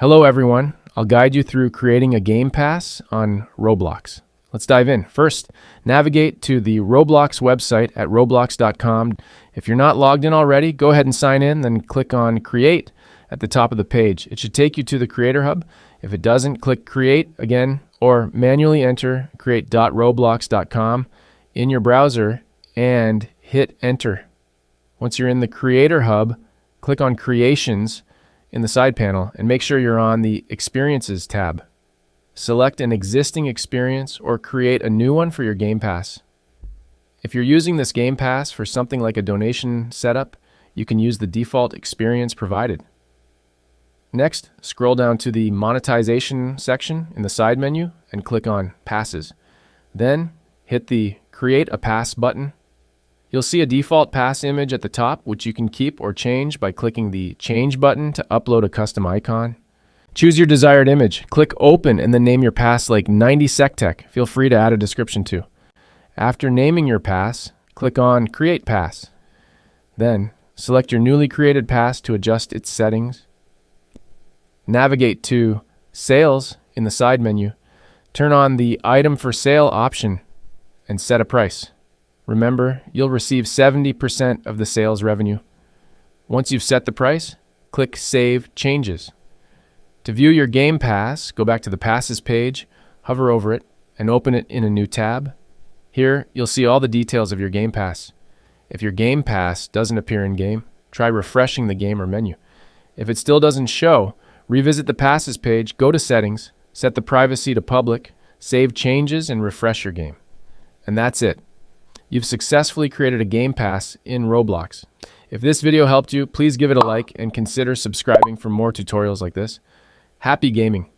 Hello everyone, I'll guide you through creating a game pass on Roblox. Let's dive in. First, navigate to the Roblox website at roblox.com. If you're not logged in already, go ahead and sign in, then click on Create at the top of the page. It should take you to the Creator Hub. If it doesn't, click Create again, or manually enter create.roblox.com in your browser and hit Enter. Once you're in the Creator Hub, click on Creations in the side panel and make sure you're on the Experiences tab. Select an existing experience or create a new one for your Game Pass. If you're using this Game Pass for something like a donation setup, you can use the default experience provided. Next, scroll down to the Monetization section in the side menu and click on Passes. Then, hit the Create a Pass button. You'll see a default pass image at the top, which you can keep or change by clicking the Change button to upload a custom icon. Choose your desired image. Click Open and then name your pass like 90 SecTech. Feel free to add a description too. After naming your pass, click on Create Pass. Then, select your newly created pass to adjust its settings. Navigate to Sales in the side menu. Turn on the Item for Sale option and set a price. Remember, you'll receive 70% of the sales revenue. Once you've set the price, click Save Changes. To view your Game Pass, go back to the Passes page, hover over it, and open it in a new tab. Here, you'll see all the details of your Game Pass. If your Game Pass doesn't appear in-game, try refreshing the game or menu. If it still doesn't show, revisit the Passes page, go to Settings, set the privacy to public, save changes, and refresh your game. And that's it. You've successfully created a Game Pass in Roblox. If this video helped you, please give it a like and consider subscribing for more tutorials like this. Happy gaming!